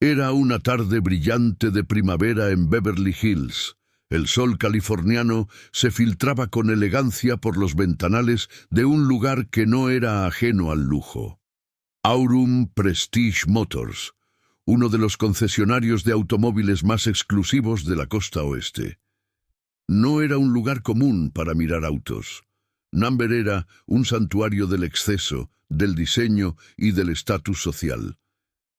Era una tarde brillante de primavera en Beverly Hills. El sol californiano se filtraba con elegancia por los ventanales de un lugar que no era ajeno al lujo. Aurum Prestige Motors, uno de los concesionarios de automóviles más exclusivos de la costa oeste. No era un lugar común para mirar autos. Number era un santuario del exceso, del diseño y del estatus social.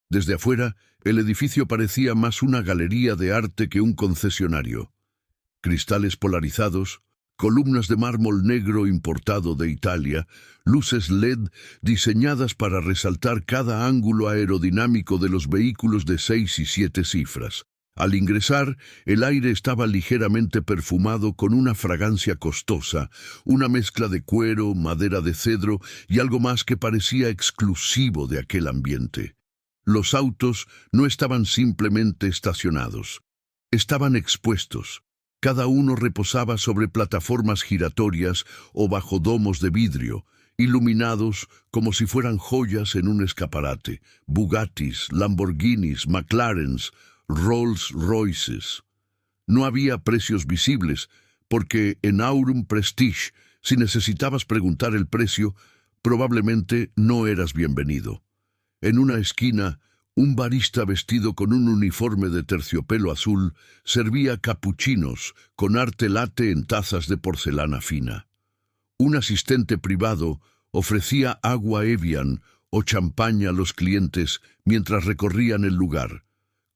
Desde afuera, el edificio parecía más una galería de arte que un concesionario. Cristales polarizados, columnas de mármol negro importado de Italia, luces LED diseñadas para resaltar cada ángulo aerodinámico de los vehículos de 6 y 7 cifras. Al ingresar, el aire estaba ligeramente perfumado con una fragancia costosa, una mezcla de cuero, madera de cedro y algo más que parecía exclusivo de aquel ambiente. Los autos no estaban simplemente estacionados, estaban expuestos. Cada uno reposaba sobre plataformas giratorias o bajo domos de vidrio, iluminados como si fueran joyas en un escaparate. Bugattis, Lamborghinis, McLarens, Rolls Royces. No había precios visibles, porque en Aurum Prestige, si necesitabas preguntar el precio, probablemente no eras bienvenido. En una esquina, un barista vestido con un uniforme de terciopelo azul servía capuchinos con arte latte en tazas de porcelana fina. Un asistente privado ofrecía agua Evian o champaña a los clientes mientras recorrían el lugar,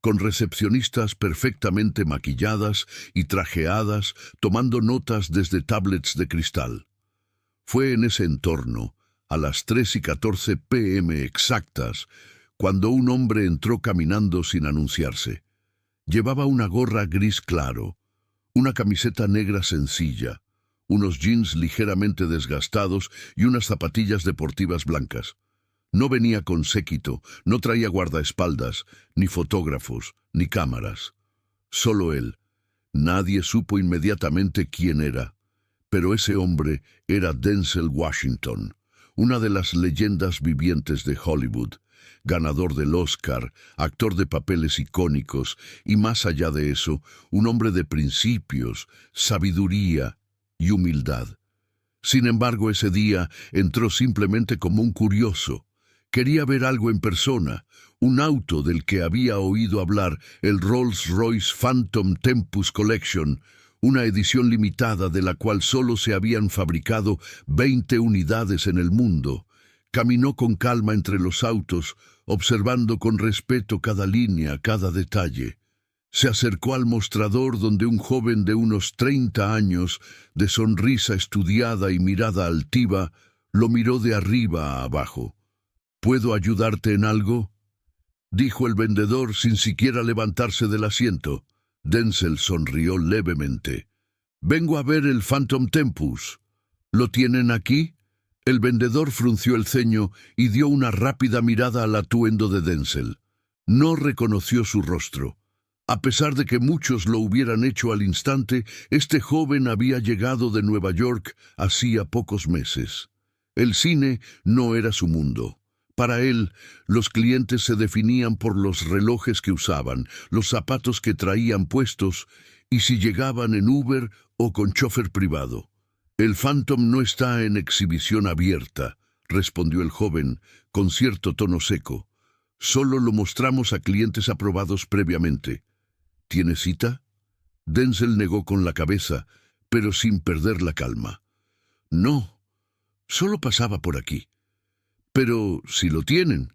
con recepcionistas perfectamente maquilladas y trajeadas tomando notas desde tablets de cristal. Fue en ese entorno, a las 3:14 p.m. exactas, cuando un hombre entró caminando sin anunciarse. Llevaba una gorra gris claro, una camiseta negra sencilla, unos jeans ligeramente desgastados y unas zapatillas deportivas blancas. No venía con séquito, no traía guardaespaldas, ni fotógrafos, ni cámaras. Solo él. Nadie supo inmediatamente quién era, pero ese hombre era Denzel Washington, una de las leyendas vivientes de Hollywood, ganador del Oscar, actor de papeles icónicos y, más allá de eso, un hombre de principios, sabiduría y humildad. Sin embargo, ese día entró simplemente como un curioso. Quería ver algo en persona, un auto del que había oído hablar, el Rolls-Royce Phantom Tempus Collection, una edición limitada de la cual solo se habían fabricado 20 unidades en el mundo. Caminó con calma entre los autos, observando con respeto cada línea, cada detalle. Se acercó al mostrador donde un joven de unos 30 años, de sonrisa estudiada y mirada altiva, lo miró de arriba a abajo. ¿Puedo ayudarte en algo?, dijo el vendedor sin siquiera levantarse del asiento. Denzel sonrió levemente. «Vengo a ver el Phantom Tempus. ¿Lo tienen aquí?» El vendedor frunció el ceño y dio una rápida mirada al atuendo de Denzel. No reconoció su rostro. A pesar de que muchos lo hubieran hecho al instante, este joven había llegado de Nueva York hacía pocos meses. El cine no era su mundo. Para él, los clientes se definían por los relojes que usaban, los zapatos que traían puestos y si llegaban en Uber o con chofer privado. «El Phantom no está en exhibición abierta», respondió el joven, con cierto tono seco. «Solo lo mostramos a clientes aprobados previamente». «¿Tiene cita?» Denzel negó con la cabeza, pero sin perder la calma. «No, solo pasaba por aquí. Pero si lo tienen,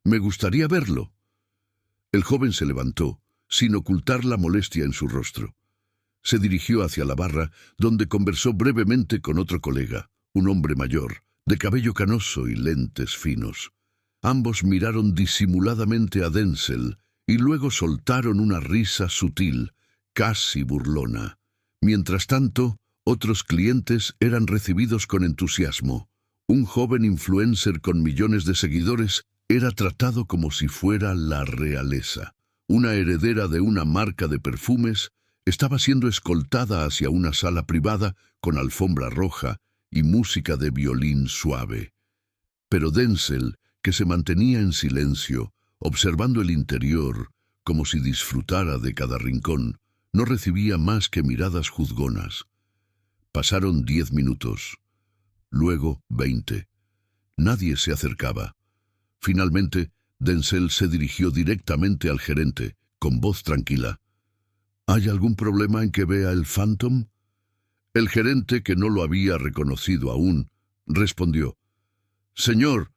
me gustaría verlo». El joven se levantó, sin ocultar la molestia en su rostro. Se dirigió hacia la barra, donde conversó brevemente con otro colega, un hombre mayor, de cabello canoso y lentes finos. Ambos miraron disimuladamente a Denzel y luego soltaron una risa sutil, casi burlona. Mientras tanto, otros clientes eran recibidos con entusiasmo. Un joven influencer con millones de seguidores era tratado como si fuera la realeza. Una heredera de una marca de perfumes estaba siendo escoltada hacia una sala privada con alfombra roja y música de violín suave. Pero Denzel, que se mantenía en silencio, Observando el interior, como si disfrutara de cada rincón, no recibía más que miradas juzgonas. Pasaron 10 minutos, luego 20. Nadie se acercaba. Finalmente, Denzel se dirigió directamente al gerente, con voz tranquila. ¿Hay algún problema en que vea el Phantom? El gerente, que no lo había reconocido aún, respondió. Señor,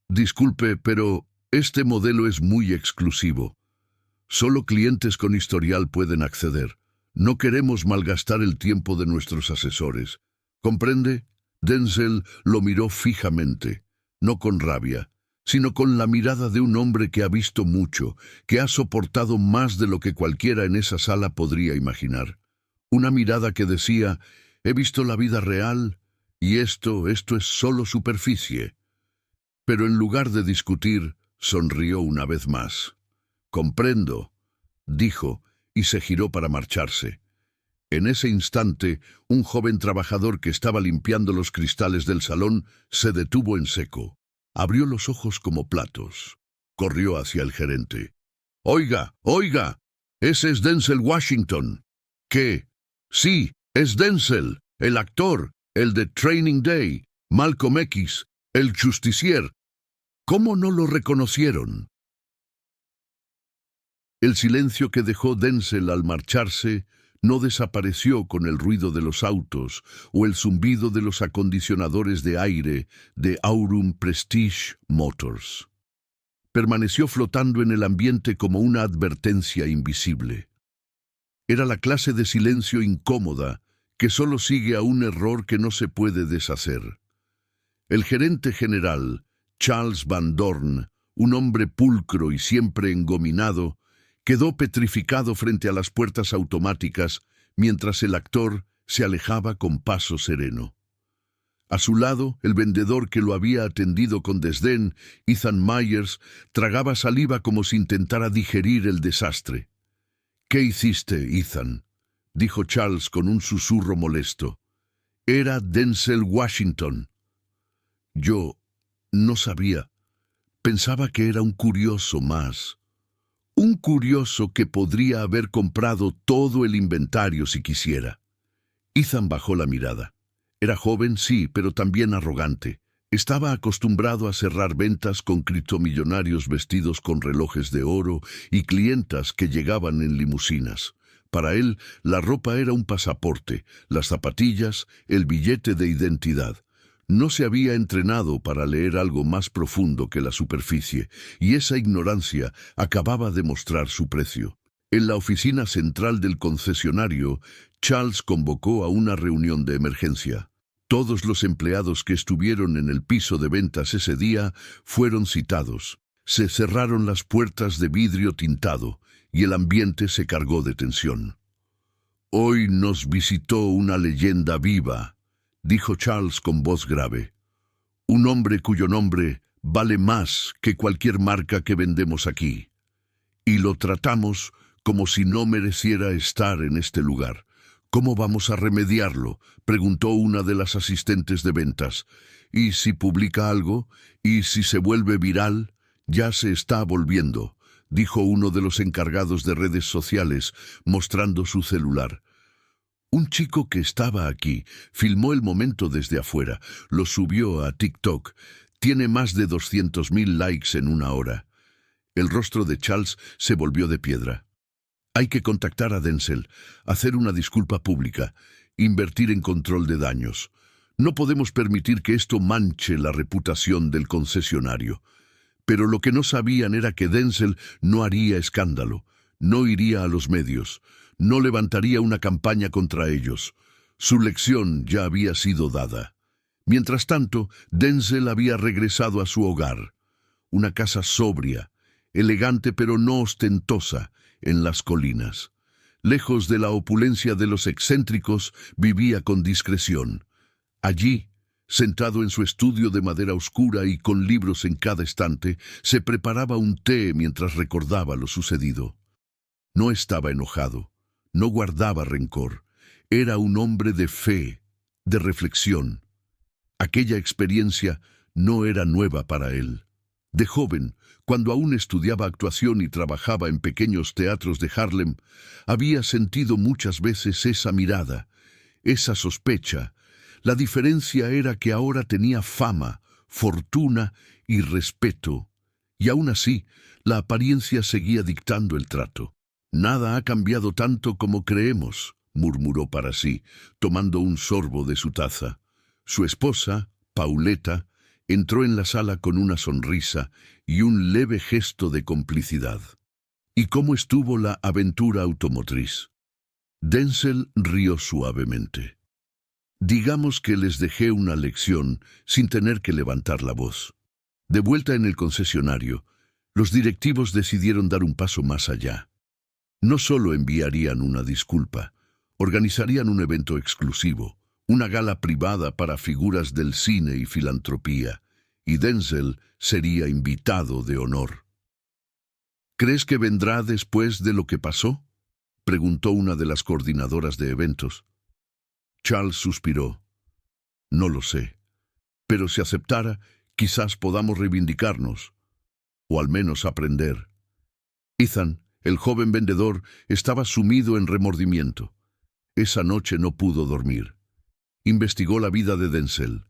disculpe, pero este modelo es muy exclusivo. Solo clientes con historial pueden acceder. No queremos malgastar el tiempo de nuestros asesores. ¿Comprende? Denzel lo miró fijamente, no con rabia, sino con la mirada de un hombre que ha visto mucho, que ha soportado más de lo que cualquiera en esa sala podría imaginar. Una mirada que decía, he visto la vida real y esto es solo superficie. Pero en lugar de discutir, sonrió una vez más. Comprendo, dijo, y se giró para marcharse. En ese instante, un joven trabajador que estaba limpiando los cristales del salón se detuvo en seco. Abrió los ojos como platos. Corrió hacia el gerente. «Oiga, oiga, ese es Denzel Washington». «¿Qué?» «Sí, es Denzel, el actor, el de Training Day, Malcolm X, el justicier». «¿Cómo no lo reconocieron?» El silencio que dejó Denzel al marcharse no desapareció con el ruido de los autos o el zumbido de los acondicionadores de aire de Aurum Prestige Motors. Permaneció flotando en el ambiente como una advertencia invisible. Era la clase de silencio incómoda que solo sigue a un error que no se puede deshacer. El gerente general, Charles Van Dorn, un hombre pulcro y siempre engominado, quedó petrificado frente a las puertas automáticas mientras el actor se alejaba con paso sereno. A su lado, el vendedor que lo había atendido con desdén, Ethan Myers, tragaba saliva como si intentara digerir el desastre. «¿Qué hiciste, Ethan?», dijo Charles con un susurro molesto. «Era Denzel Washington». «Yo no sabía. Pensaba que era un curioso más». Un curioso que podría haber comprado todo el inventario si quisiera. Ethan bajó la mirada. Era joven, sí, pero también arrogante. Estaba acostumbrado a cerrar ventas con criptomillonarios vestidos con relojes de oro y clientas que llegaban en limusinas. Para él, la ropa era un pasaporte, las zapatillas, el billete de identidad. No se había entrenado para leer algo más profundo que la superficie, y esa ignorancia acababa de mostrar su precio. En la oficina central del concesionario, Charles convocó a una reunión de emergencia. Todos los empleados que estuvieron en el piso de ventas ese día fueron citados. Se cerraron las puertas de vidrio tintado, y el ambiente se cargó de tensión. «Hoy nos visitó una leyenda viva», dijo Charles con voz grave. «Un hombre cuyo nombre vale más que cualquier marca que vendemos aquí. Y lo tratamos como si no mereciera estar en este lugar. ¿Cómo vamos a remediarlo?», preguntó una de las asistentes de ventas. «¿Y si publica algo? ¿Y si se vuelve viral? Ya se está volviendo», dijo uno de los encargados de redes sociales, mostrando su celular. Un chico que estaba aquí filmó el momento desde afuera, lo subió a TikTok. Tiene más de 200.000 likes en una hora. El rostro de Charles se volvió de piedra. Hay que contactar a Denzel, hacer una disculpa pública, invertir en control de daños. No podemos permitir que esto manche la reputación del concesionario. Pero lo que no sabían era que Denzel no haría escándalo, no iría a los medios, no levantaría una campaña contra ellos. Su lección ya había sido dada. Mientras tanto, Denzel había regresado a su hogar. Una casa sobria, elegante pero no ostentosa, en las colinas. Lejos de la opulencia de los excéntricos, vivía con discreción. Allí, sentado en su estudio de madera oscura y con libros en cada estante, se preparaba un té mientras recordaba lo sucedido. No estaba enojado. No guardaba rencor. Era un hombre de fe, de reflexión. Aquella experiencia no era nueva para él. De joven, cuando aún estudiaba actuación y trabajaba en pequeños teatros de Harlem, había sentido muchas veces esa mirada, esa sospecha. La diferencia era que ahora tenía fama, fortuna y respeto, y aún así, la apariencia seguía dictando el trato. Nada ha cambiado tanto como creemos, murmuró para sí, tomando un sorbo de su taza. Su esposa, Pauletta, entró en la sala con una sonrisa y un leve gesto de complicidad. ¿Y cómo estuvo la aventura automotriz? Denzel rió suavemente. Digamos que les dejé una lección sin tener que levantar la voz. De vuelta en el concesionario, los directivos decidieron dar un paso más allá. No solo enviarían una disculpa, organizarían un evento exclusivo, una gala privada para figuras del cine y filantropía, y Denzel sería invitado de honor. ¿Crees que vendrá después de lo que pasó?, preguntó una de las coordinadoras de eventos. Charles suspiró. No lo sé, pero si aceptara, quizás podamos reivindicarnos, o al menos aprender. Ethan, el joven vendedor, estaba sumido en remordimiento. Esa noche no pudo dormir. Investigó la vida de Denzel.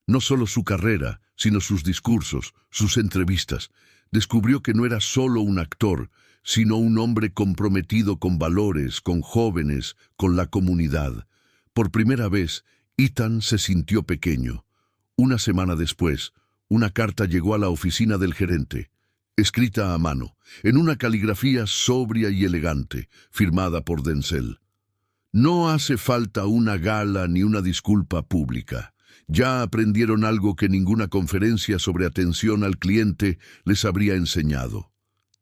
No solo su carrera, sino sus discursos, sus entrevistas. Descubrió que no era solo un actor, sino un hombre comprometido con valores, con jóvenes, con la comunidad. Por primera vez, Ethan se sintió pequeño. Una semana después, una carta llegó a la oficina del gerente, escrita a mano, en una caligrafía sobria y elegante, firmada por Denzel. No hace falta una gala ni una disculpa pública. Ya aprendieron algo que ninguna conferencia sobre atención al cliente les habría enseñado.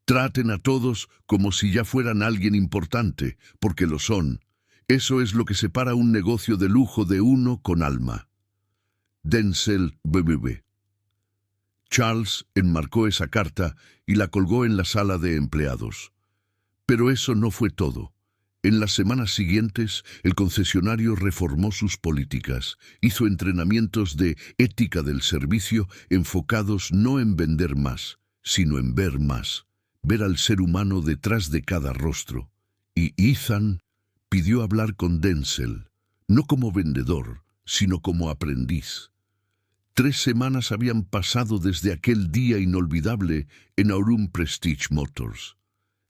Traten a todos como si ya fueran alguien importante, porque lo son. Eso es lo que separa un negocio de lujo de uno con alma. Denzel BBB. Charles enmarcó esa carta y la colgó en la sala de empleados. Pero eso no fue todo. En las semanas siguientes, el concesionario reformó sus políticas, hizo entrenamientos de ética del servicio enfocados no en vender más, sino en ver más, ver al ser humano detrás de cada rostro. Y Ethan pidió hablar con Denzel, no como vendedor, sino como aprendiz. 3 semanas habían pasado desde aquel día inolvidable en Aurum Prestige Motors.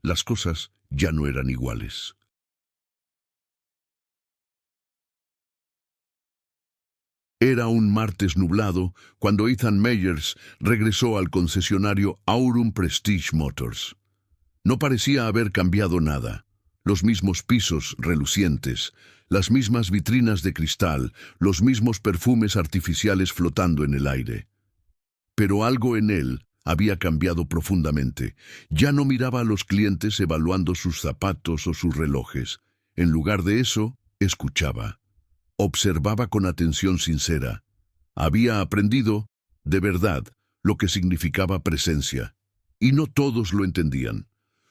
Las cosas ya no eran iguales. Era un martes nublado cuando Ethan Meyers regresó al concesionario Aurum Prestige Motors. No parecía haber cambiado nada. Los mismos pisos relucientes, las mismas vitrinas de cristal, los mismos perfumes artificiales flotando en el aire. Pero algo en él había cambiado profundamente. Ya no miraba a los clientes evaluando sus zapatos o sus relojes. En lugar de eso, escuchaba. Observaba con atención sincera. Había aprendido, de verdad, lo que significaba presencia. Y no todos lo entendían.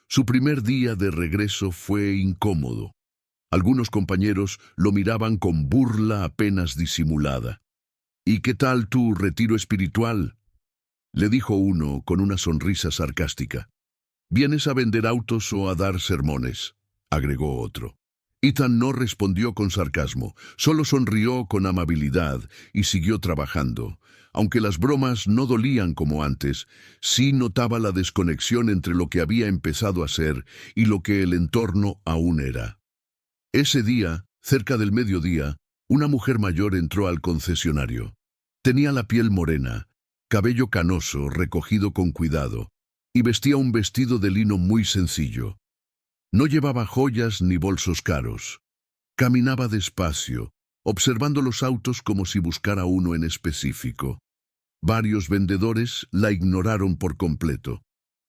Su primer día de regreso fue incómodo. Algunos compañeros lo miraban con burla apenas disimulada. ¿Y qué tal tu retiro espiritual?, le dijo uno con una sonrisa sarcástica. ¿Vienes a vender autos o a dar sermones?, agregó otro. Ethan no respondió con sarcasmo, solo sonrió con amabilidad y siguió trabajando. Aunque las bromas no dolían como antes, sí notaba la desconexión entre lo que había empezado a ser y lo que el entorno aún era. Ese día, cerca del mediodía, una mujer mayor entró al concesionario. Tenía la piel morena, cabello canoso recogido con cuidado, y vestía un vestido de lino muy sencillo. No llevaba joyas ni bolsos caros. Caminaba despacio, observando los autos como si buscara uno en específico. Varios vendedores la ignoraron por completo,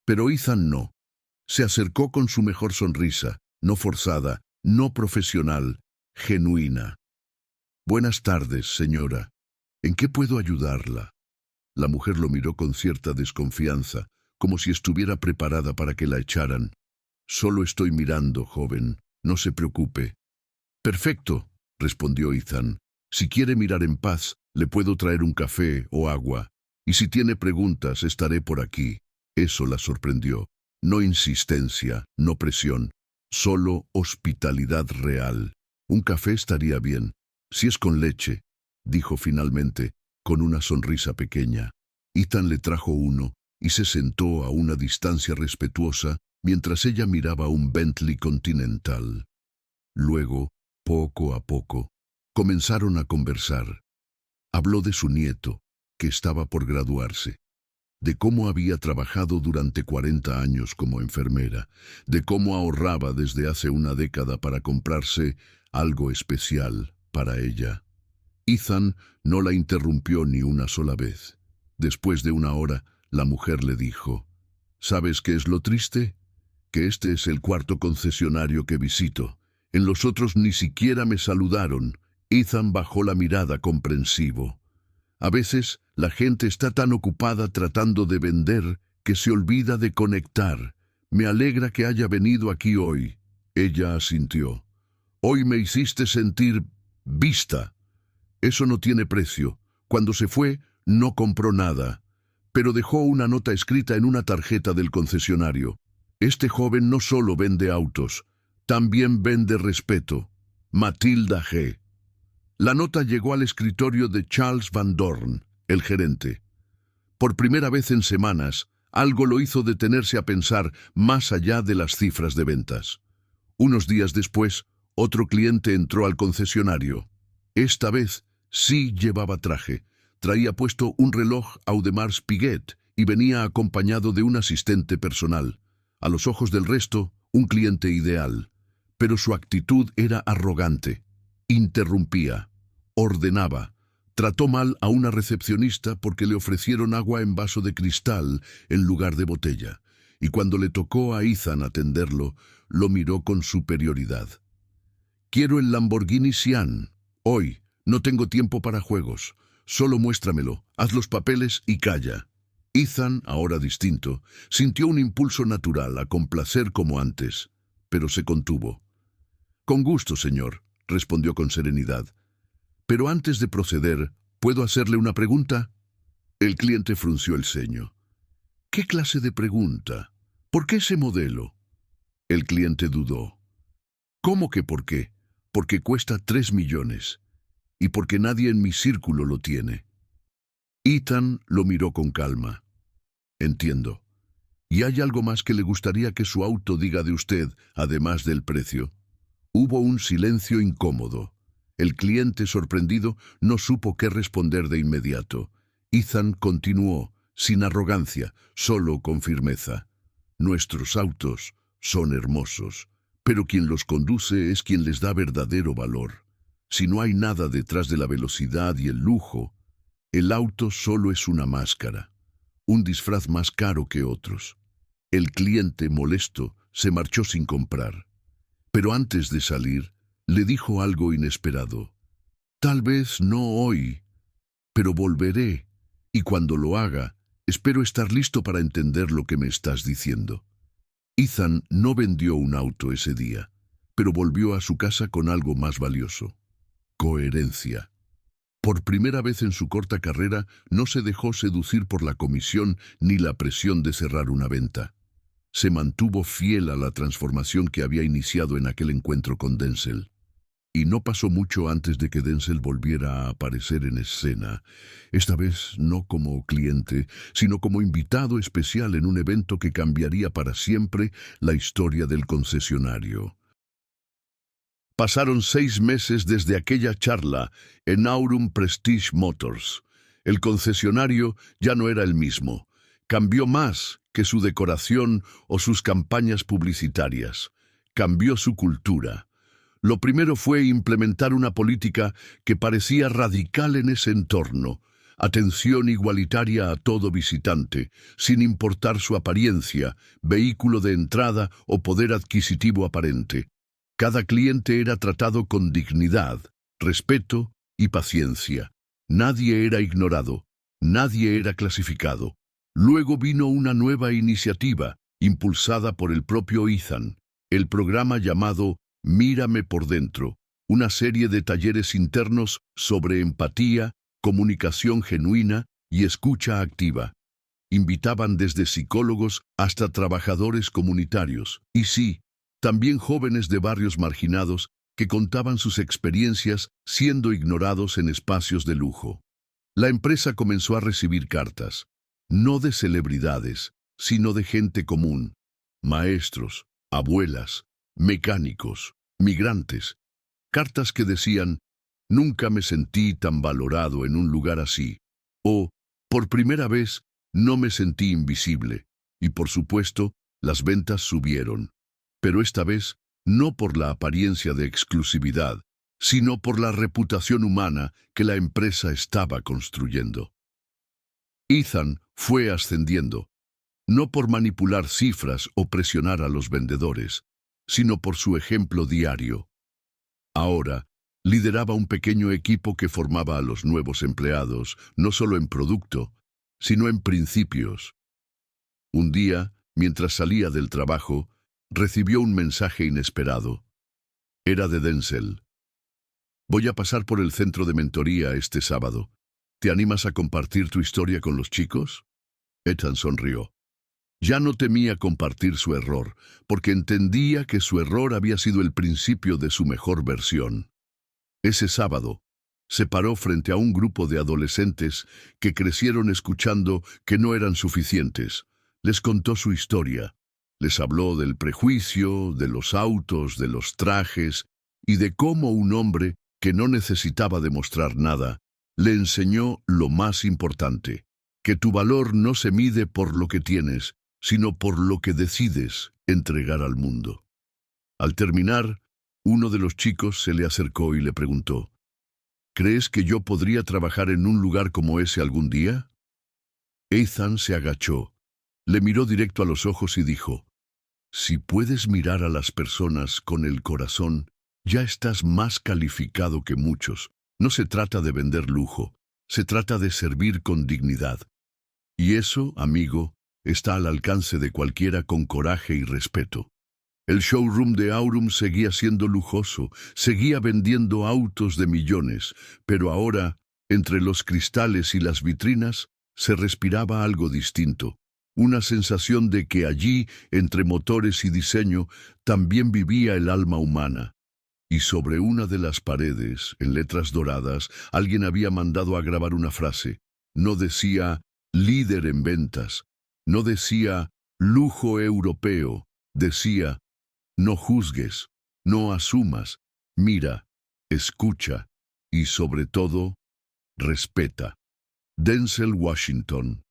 pero Ethan no. Se acercó con su mejor sonrisa, no forzada, no profesional, genuina. Buenas tardes, señora. ¿En qué puedo ayudarla? La mujer lo miró con cierta desconfianza, como si estuviera preparada para que la echaran. Solo estoy mirando, joven. No se preocupe. Perfecto, respondió Ethan. Si quiere mirar en paz, le puedo traer un café o agua. Y si tiene preguntas, estaré por aquí. Eso la sorprendió. No insistencia, no presión, solo hospitalidad real. Un café estaría bien, si es con leche, dijo finalmente, con una sonrisa pequeña. Ethan le trajo uno y se sentó a una distancia respetuosa mientras ella miraba un Bentley Continental. Luego, poco a poco, comenzaron a conversar. Habló de su nieto, que estaba por graduarse, de cómo había trabajado durante 40 años como enfermera, de cómo ahorraba desde hace una década para comprarse algo especial para ella. Ethan no la interrumpió ni una sola vez. Después de una hora, la mujer le dijo, ¿sabes qué es lo triste? Que este es el cuarto concesionario que visito. En los otros ni siquiera me saludaron. Ethan bajó la mirada comprensivo. A veces, la gente está tan ocupada tratando de vender que se olvida de conectar. Me alegra que haya venido aquí hoy. Ella asintió. Hoy me hiciste sentir vista. Eso no tiene precio. Cuando se fue, no compró nada, pero dejó una nota escrita en una tarjeta del concesionario. Este joven no solo vende autos, también vende respeto. Matilda G. La nota llegó al escritorio de Charles Van Dorn, el gerente. Por primera vez en semanas, algo lo hizo detenerse a pensar más allá de las cifras de ventas. Unos días después, otro cliente entró al concesionario. Esta vez sí llevaba traje. Traía puesto un reloj Audemars Piguet y venía acompañado de un asistente personal. A los ojos del resto, un cliente ideal. Pero su actitud era arrogante. Interrumpía, ordenaba, trató mal a una recepcionista porque le ofrecieron agua en vaso de cristal en lugar de botella, y cuando le tocó a Ethan atenderlo, lo miró con superioridad. Quiero el Lamborghini Sián. Hoy, no tengo tiempo para juegos. Solo muéstramelo, haz los papeles y calla. Ethan, ahora distinto, sintió un impulso natural a complacer como antes, pero se contuvo. Con gusto, señor, respondió con serenidad. Pero antes de proceder, ¿puedo hacerle una pregunta? El cliente frunció el ceño. ¿Qué clase de pregunta? ¿Por qué ese modelo? El cliente dudó. ¿Cómo que por qué? Porque cuesta 3 millones. Y porque nadie en mi círculo lo tiene. Ethan lo miró con calma. Entiendo. ¿Y hay algo más que le gustaría que su auto diga de usted, además del precio? Hubo un silencio incómodo. El cliente, sorprendido, no supo qué responder de inmediato. Ethan continuó, sin arrogancia, solo con firmeza. Nuestros autos son hermosos, pero quien los conduce es quien les da verdadero valor. Si no hay nada detrás de la velocidad y el lujo, el auto solo es una máscara, un disfraz más caro que otros. El cliente, molesto, se marchó sin comprar. Pero antes de salir, le dijo algo inesperado. Tal vez no hoy, pero volveré, y cuando lo haga, espero estar listo para entender lo que me estás diciendo. Ethan no vendió un auto ese día, pero volvió a su casa con algo más valioso. Coherencia. Por primera vez en su corta carrera, no se dejó seducir por la comisión ni la presión de cerrar una venta. Se mantuvo fiel a la transformación que había iniciado en aquel encuentro con Denzel. Y no pasó mucho antes de que Denzel volviera a aparecer en escena, esta vez no como cliente, sino como invitado especial en un evento que cambiaría para siempre la historia del concesionario. Pasaron 6 meses desde aquella charla en Aurum Prestige Motors. El concesionario ya no era el mismo. Cambió más que su decoración o sus campañas publicitarias. Cambió su cultura. Lo primero fue implementar una política que parecía radical en ese entorno. Atención igualitaria a todo visitante, sin importar su apariencia, vehículo de entrada o poder adquisitivo aparente. Cada cliente era tratado con dignidad, respeto y paciencia. Nadie era ignorado, nadie era clasificado. Luego vino una nueva iniciativa, impulsada por el propio Ethan, el programa llamado Mírame por dentro, una serie de talleres internos sobre empatía, comunicación genuina y escucha activa. Invitaban desde psicólogos hasta trabajadores comunitarios. Y sí, también jóvenes de barrios marginados que contaban sus experiencias siendo ignorados en espacios de lujo. La empresa comenzó a recibir cartas, no de celebridades, sino de gente común, maestros, abuelas, mecánicos, migrantes. Cartas que decían, nunca me sentí tan valorado en un lugar así, o, por primera vez, no me sentí invisible, y por supuesto, las ventas subieron. Pero esta vez, no por la apariencia de exclusividad, sino por la reputación humana que la empresa estaba construyendo. Ethan fue ascendiendo, no por manipular cifras o presionar a los vendedores, sino por su ejemplo diario. Ahora, lideraba un pequeño equipo que formaba a los nuevos empleados, no solo en producto, sino en principios. Un día, mientras salía del trabajo, recibió un mensaje inesperado. Era de Denzel. Voy a pasar por el centro de mentoría este sábado. ¿Te animas a compartir tu historia con los chicos? Ethan sonrió. Ya no temía compartir su error, porque entendía que su error había sido el principio de su mejor versión. Ese sábado, se paró frente a un grupo de adolescentes que crecieron escuchando que no eran suficientes. Les contó su historia. Les habló del prejuicio, de los autos, de los trajes, y de cómo un hombre que no necesitaba demostrar nada, le enseñó lo más importante, que tu valor no se mide por lo que tienes, sino por lo que decides entregar al mundo. Al terminar, uno de los chicos se le acercó y le preguntó, ¿crees que yo podría trabajar en un lugar como ese algún día? Ethan se agachó, le miró directo a los ojos y dijo, si puedes mirar a las personas con el corazón, ya estás más calificado que muchos. No se trata de vender lujo, se trata de servir con dignidad. Y eso, amigo, está al alcance de cualquiera con coraje y respeto. El showroom de Aurum seguía siendo lujoso, seguía vendiendo autos de millones, pero ahora, entre los cristales y las vitrinas, se respiraba algo distinto. Una sensación de que allí, entre motores y diseño, también vivía el alma humana. Y sobre una de las paredes, en letras doradas, alguien había mandado a grabar una frase. No decía líder en ventas, no decía lujo europeo, decía no juzgues, no asumas, mira, escucha y sobre todo, respeta. Denzel Washington.